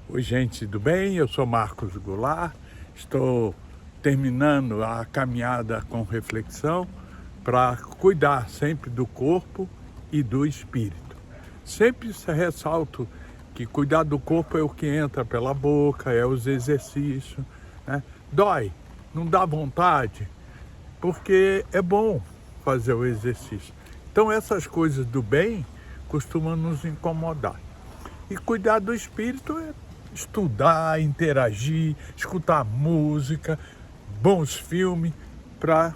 Oi, gente, tudo bem? Eu sou Marcos Goulart, estou terminando a caminhada com reflexão para cuidar sempre do corpo e do espírito. Sempre ressalto que cuidar do corpo é o que entra pela boca, é os exercícios, né? Dói, não dá vontade, porque é bom fazer o exercício. Então essas coisas do bem costumam nos incomodar. E cuidar do espírito é estudar, interagir, escutar música, bons filmes, para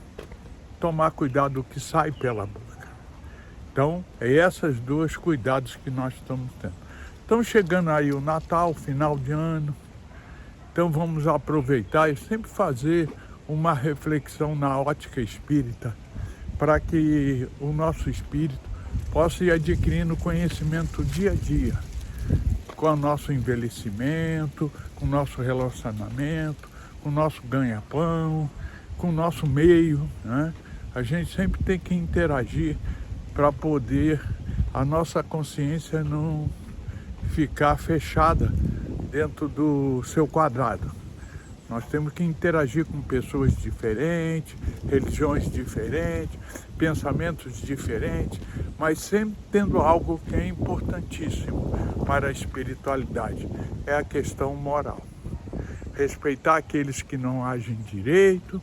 tomar cuidado do que sai pela boca. Então, é esses dois cuidados que nós estamos tendo. Estamos chegando aí o Natal, final de ano, então vamos aproveitar e sempre fazer uma reflexão na ótica espírita, para que o nosso espírito possa ir adquirindo conhecimento dia a dia, com o nosso envelhecimento, com o nosso relacionamento, com o nosso ganha-pão, com o nosso meio, né? A gente sempre tem que interagir para poder a nossa consciência não ficar fechada dentro do seu quadrado. Nós temos que interagir com pessoas diferentes, religiões diferentes, pensamentos diferentes, mas sempre tendo algo que é importantíssimo para a espiritualidade, é a questão moral. Respeitar aqueles que não agem direito,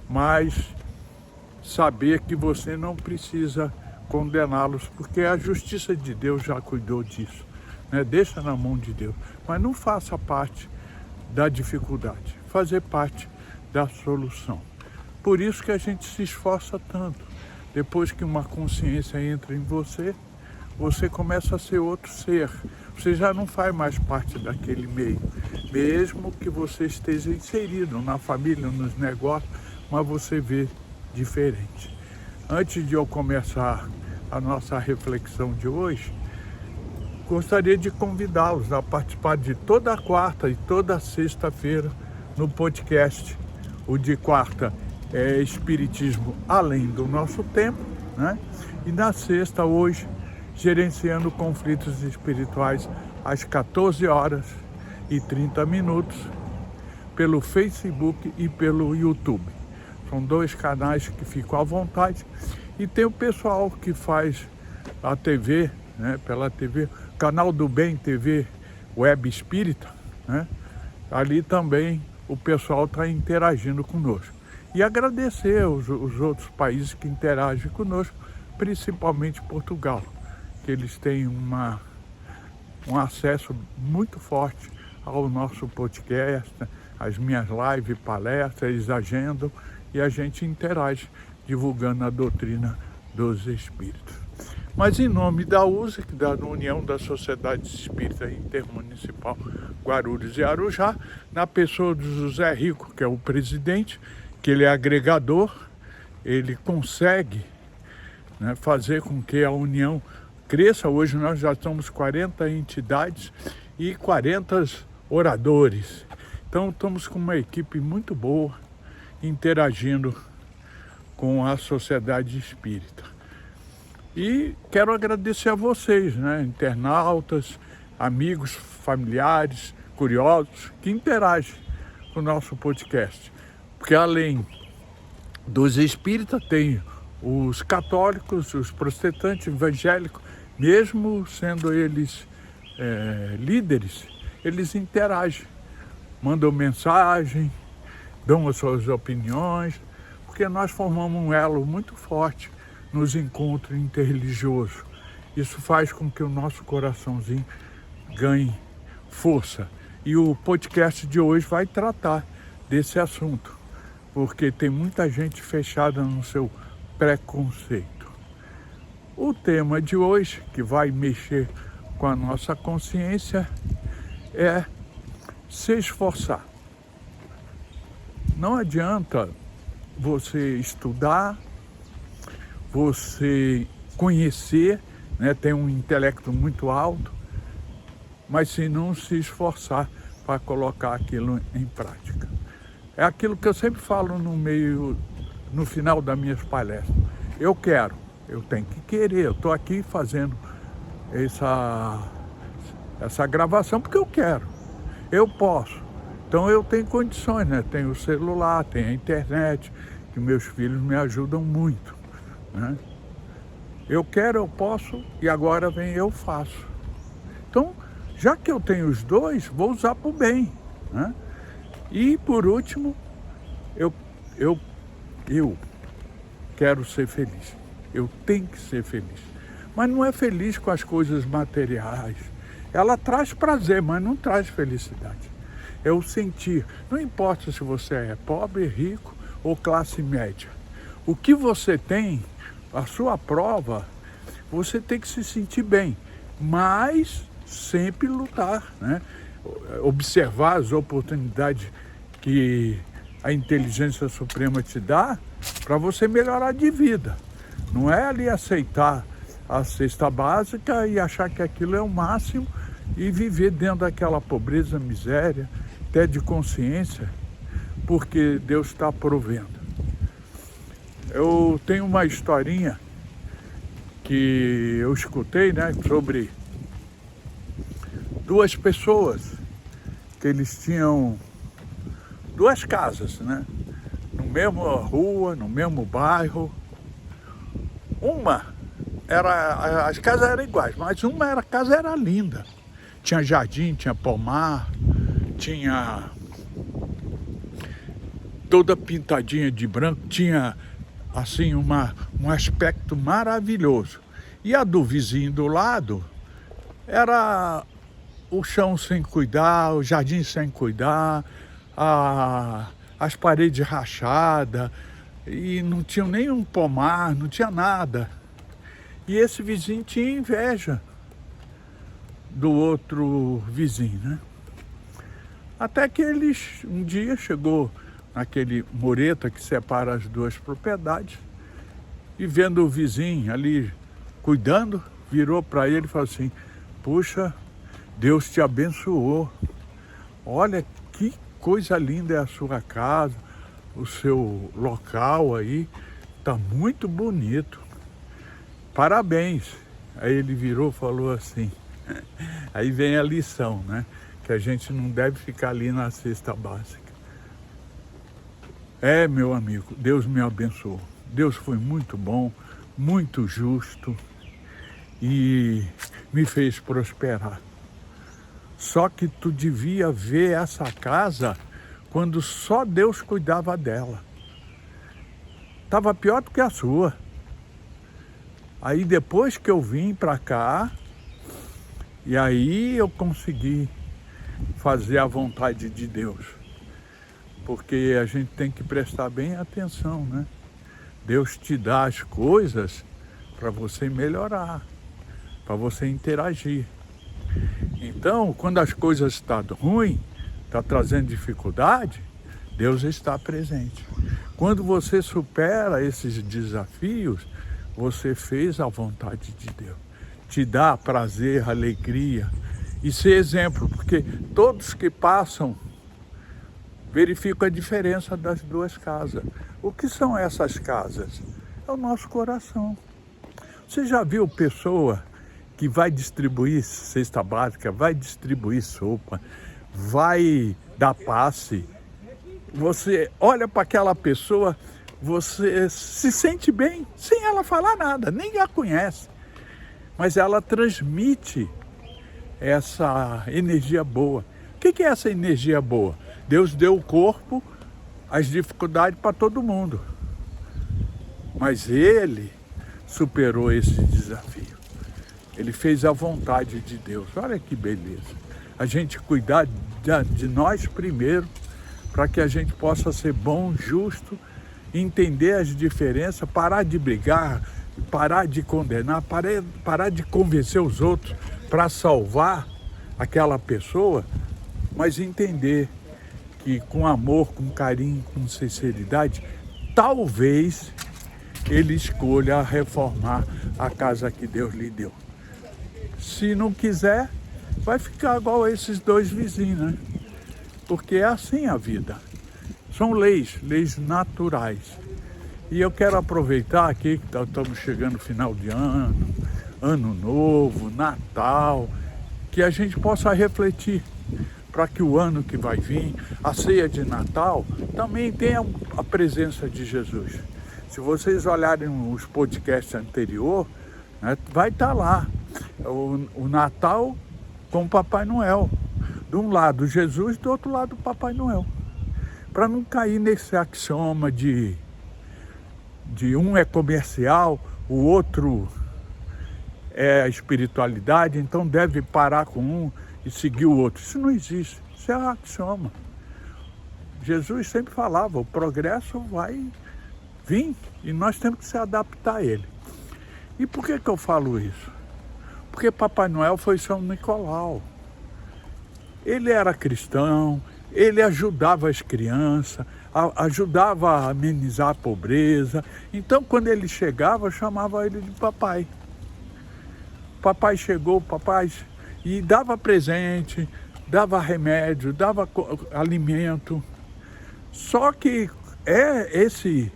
mas saber que você não precisa condená-los, porque a justiça de Deus já cuidou disso, né? Deixa na mão de Deus, mas não faça parte da dificuldade, fazer parte da solução. Por isso que a gente se esforça tanto. Depois que uma consciência entra em você, você começa a ser outro ser. Você já não faz mais parte daquele meio, mesmo que você esteja inserido na família, nos negócios, mas você vê diferente. Antes de eu começar a nossa reflexão de hoje, gostaria de convidá-los a participar de toda quarta e toda sexta-feira no podcast. O de quarta é Espiritismo Além do Nosso Tempo, né? E na sexta, hoje, Gerenciando Conflitos Espirituais, às 14h30, pelo Facebook e pelo YouTube. São dois canais que ficam à vontade. E tem o pessoal que faz a TV, né? Pela TV, Canal do Bem TV Web Espírita, né? Ali também o pessoal está interagindo conosco. E agradecer os outros países que interagem conosco, principalmente Portugal, que eles têm um acesso muito forte ao nosso podcast, as minhas lives, palestras, eles agendam e a gente interage divulgando a doutrina dos Espíritos. Mas em nome da USEC, da União das Sociedades Espíritas Intermunicipal Guarulhos e Arujá, na pessoa do José Rico, que é o presidente, que ele é agregador, ele consegue, né, fazer com que a União cresça. Hoje nós já estamos 40 entidades e 40 oradores. Então estamos com uma equipe muito boa, interagindo com a sociedade espírita. E quero agradecer a vocês, né, internautas, amigos, familiares, curiosos, que interagem com o nosso podcast. Porque além dos espíritas, tem os católicos, os protestantes, evangélicos, mesmo sendo eles líderes, eles interagem, mandam mensagem, dão as suas opiniões, porque nós formamos um elo muito forte nos encontros interreligiosos. Isso faz com que o nosso coraçãozinho ganhe força. E o podcast de hoje vai tratar desse assunto, porque tem muita gente fechada no seu preconceito. O tema de hoje, que vai mexer com a nossa consciência, é se esforçar. Não adianta você estudar, você conhecer, né, ter um intelecto muito alto, mas se não se esforçar para colocar aquilo em prática. É aquilo que eu sempre falo no final das minhas palestras. Eu tenho que querer, eu estou aqui fazendo essa gravação porque eu quero. eu posso. Então eu tenho condições, né? Tenho o celular, tenho a internet, que meus filhos me ajudam muito, né? Eu quero, eu posso, e agora vem eu faço. Então, já que eu tenho os dois, vou usar para o bem, né? E por último, eu quero ser feliz. Eu tenho que ser feliz. Mas não é feliz com as coisas materiais. Ela traz prazer, mas não traz felicidade. É o sentir. Não importa se você é pobre, rico ou classe média. O que você tem, a sua prova, você tem que se sentir bem, mas sempre lutar, né? Observar as oportunidades que a inteligência suprema te dá para você melhorar de vida. Não é ali aceitar a cesta básica e achar que aquilo é o máximo e viver dentro daquela pobreza, miséria, até de consciência, porque Deus está provendo. Eu tenho uma historinha que eu escutei, né, sobre duas pessoas que eles tinham duas casas, né, no mesmo rua, no mesmo bairro. As casas eram iguais, mas a casa era linda. Tinha jardim, tinha pomar, tinha toda pintadinha de branco, tinha assim um aspecto maravilhoso. E a do vizinho do lado era o chão sem cuidar, o jardim sem cuidar, as paredes rachadas, e não tinha nenhum pomar, não tinha nada. E esse vizinho tinha inveja do outro vizinho, né? Até que um dia chegou naquele mureta que separa as duas propriedades, e vendo o vizinho ali cuidando, virou para ele e falou assim: puxa, Deus te abençoou. Olha que coisa linda é a sua casa, o seu local aí, tá muito bonito. Parabéns. Aí ele virou e falou assim, aí vem a lição, né? Que a gente não deve ficar ali na cesta básica. Meu amigo, Deus me abençoou. Deus foi muito bom, muito justo e me fez prosperar. Só que tu devia ver essa casa quando só Deus cuidava dela. Estava pior do que a sua. Aí depois que eu vim para cá, e aí eu consegui fazer a vontade de Deus. Porque a gente tem que prestar bem atenção, né? Deus te dá as coisas para você melhorar, para você interagir. Então, quando as coisas estão ruins, está trazendo dificuldade, Deus está presente. Quando você supera esses desafios, você fez a vontade de Deus. Te dá prazer, alegria e ser exemplo, porque todos que passam verificam a diferença das duas casas. O que são essas casas? É o nosso coração. Você já viu pessoa que vai distribuir cesta básica, vai distribuir sopa, vai dar passe? Você olha para aquela pessoa, você se sente bem, sem ela falar nada, nem a conhece. Mas ela transmite essa energia boa. O que é essa energia boa? Deus deu o corpo, as dificuldades para todo mundo. Mas Ele superou esse desafio. Ele fez a vontade de Deus. Olha que beleza. A gente cuidar de nós primeiro, para que a gente possa ser bom, justo, entender as diferenças, parar de brigar, parar de condenar, parar de convencer os outros para salvar aquela pessoa, mas entender que com amor, com carinho, com sinceridade, talvez ele escolha reformar a casa que Deus lhe deu. Se não quiser, vai ficar igual a esses dois vizinhos, né? Porque é assim a vida. São leis naturais. E eu quero aproveitar aqui que estamos chegando no final de ano, ano novo, Natal, que a gente possa refletir para que o ano que vai vir, a ceia de Natal, também tenha a presença de Jesus. Se vocês olharem os podcasts anteriores, né, vai estar lá o Natal com o Papai Noel. De um lado Jesus, do outro lado o Papai Noel. Para não cair nesse axioma de um é comercial, o outro é a espiritualidade, então deve parar com um e seguir o outro. Isso não existe, isso é um axioma. Jesus sempre falava, o progresso vai vir e nós temos que se adaptar a ele. E por que eu falo isso? Porque Papai Noel foi São Nicolau. Ele era cristão, ele ajudava as crianças, ajudava a amenizar a pobreza. Então, quando ele chegava, eu chamava ele de papai. Papai chegou, papai, e dava presente, dava remédio, dava alimento. Só que esse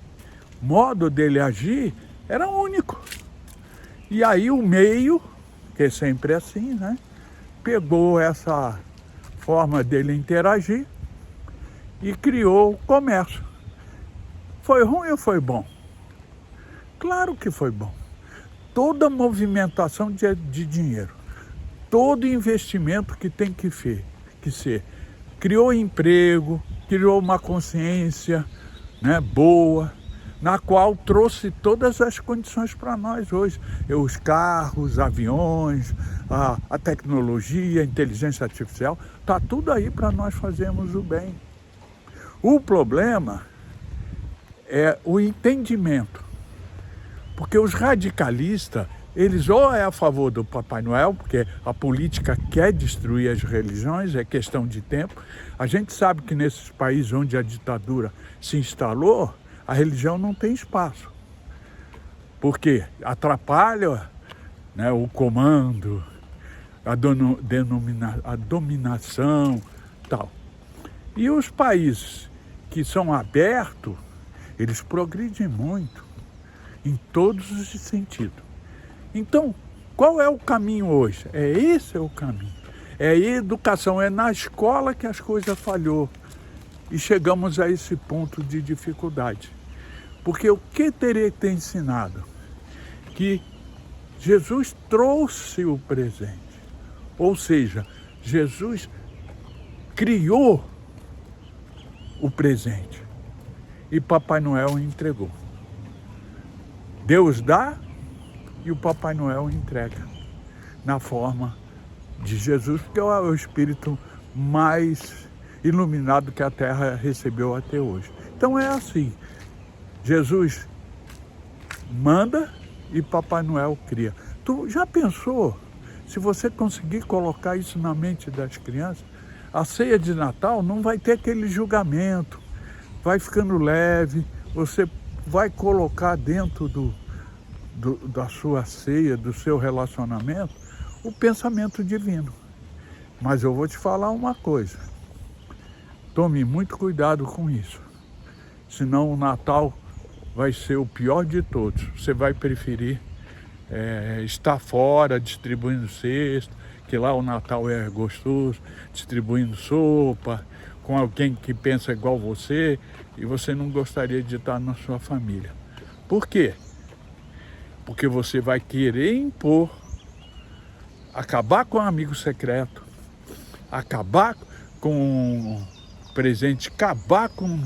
modo dele agir era único. E aí o meio, que é sempre assim, né, pegou essa forma dele interagir e criou o comércio. Foi ruim ou foi bom? Claro que foi bom. Toda movimentação de dinheiro, todo investimento que tem que ser, criou emprego, criou uma consciência, né, boa, na qual trouxe todas as condições para nós hoje. Os carros, aviões, a tecnologia, a inteligência artificial, está tudo aí para nós fazermos o bem. O problema é o entendimento, porque os radicalistas, eles ou é a favor do Papai Noel, porque a política quer destruir as religiões, é questão de tempo. A gente sabe que nesses países onde a ditadura se instalou, a religião não tem espaço, porque atrapalha, né, o comando, a dominação, tal. E os países que são abertos, eles progridem muito, em todos os sentidos. Então, qual é o caminho hoje? Esse é o caminho. É a educação, é na escola que as coisas falhou. E chegamos a esse ponto de dificuldade. Porque o que teria que ter ensinado? Que Jesus trouxe o presente. Ou seja, Jesus criou o presente. E Papai Noel entregou. Deus dá e o Papai Noel entrega. Na forma de Jesus, que é o espírito mais iluminado que a Terra recebeu até hoje. Então é assim. Jesus manda e Papai Noel cria. Tu já pensou, se você conseguir colocar isso na mente das crianças, a ceia de Natal não vai ter aquele julgamento, vai ficando leve, você vai colocar dentro da sua ceia, do seu relacionamento, o pensamento divino. Mas eu vou te falar uma coisa, tome muito cuidado com isso, senão o Natal vai ser o pior de todos. Você vai preferir estar fora, distribuindo cesto, que lá o Natal é gostoso, distribuindo sopa, com alguém que pensa igual você, e você não gostaria de estar na sua família. Por quê? Porque você vai querer impor, acabar com o amigo secreto, acabar com o presente, acabar com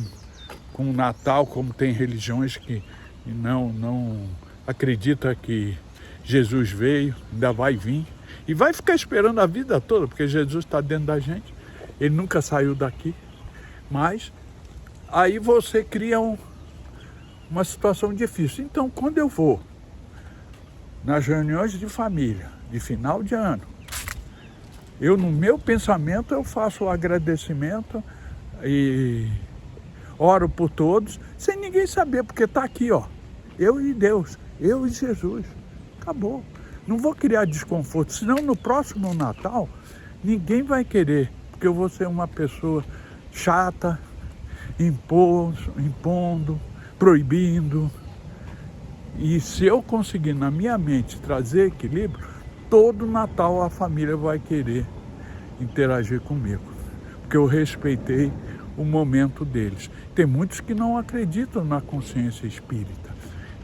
o Natal, como tem religiões que não acreditam que Jesus veio, ainda vai vir, e vai ficar esperando a vida toda, porque Jesus está dentro da gente, ele nunca saiu daqui, mas aí você cria uma situação difícil. Então, quando eu vou nas reuniões de família, de final de ano, no meu pensamento, eu faço o agradecimento e oro por todos, sem ninguém saber, porque está aqui, ó, eu e Deus, eu e Jesus, acabou. Não vou criar desconforto, senão no próximo Natal, ninguém vai querer, porque eu vou ser uma pessoa chata, impondo, proibindo. E se eu conseguir na minha mente trazer equilíbrio, todo Natal a família vai querer interagir comigo. porque eu respeitei o momento deles. Tem muitos que não acreditam na consciência espírita.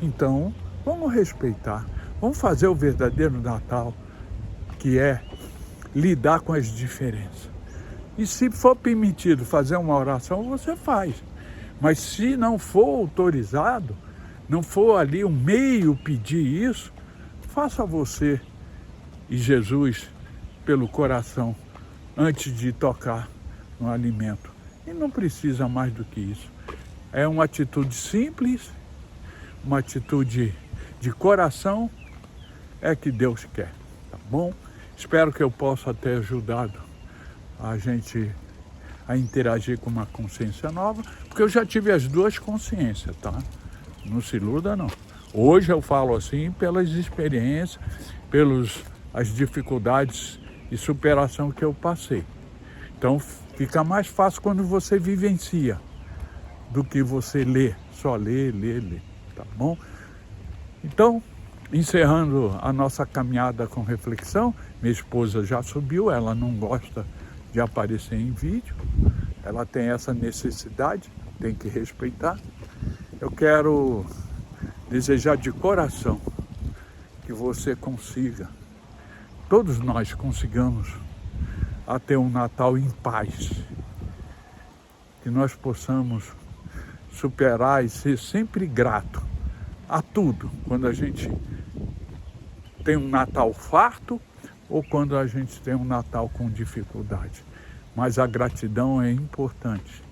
Então, vamos respeitar. Vamos fazer o verdadeiro Natal, que é lidar com as diferenças. E se for permitido fazer uma oração, você faz. Mas se não for autorizado, não for ali um meio pedir isso, faça você e Jesus pelo coração antes de tocar no alimento. E não precisa mais do que isso. É uma atitude simples, uma atitude de coração, é que Deus quer, tá bom? Espero que eu possa ter ajudado a gente a interagir com uma consciência nova, porque eu já tive as duas consciências, tá? Não se iluda, não. Hoje eu falo assim pelas experiências, pelas dificuldades e superação que eu passei. Então fica mais fácil quando você vivencia do que você lê, só lê, tá bom? Então, encerrando a nossa caminhada com reflexão, minha esposa já subiu, ela não gosta de aparecer em vídeo, ela tem essa necessidade, tem que respeitar. Eu quero desejar de coração que você consiga, todos nós consigamos, a ter um Natal em paz, que nós possamos superar e ser sempre grato a tudo, quando a gente tem um Natal farto ou quando a gente tem um Natal com dificuldade. Mas a gratidão é importante,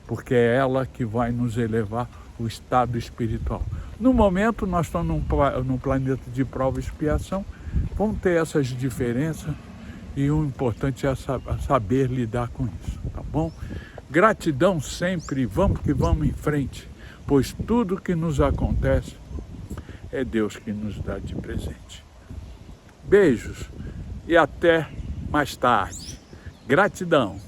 porque é ela que vai nos elevar o estado espiritual. No momento, nós estamos num planeta de prova e expiação, vamos ter essas diferenças e o importante é saber lidar com isso, tá bom? Gratidão sempre, vamos que vamos em frente, pois tudo que nos acontece é Deus que nos dá de presente. Beijos e até mais tarde. Gratidão.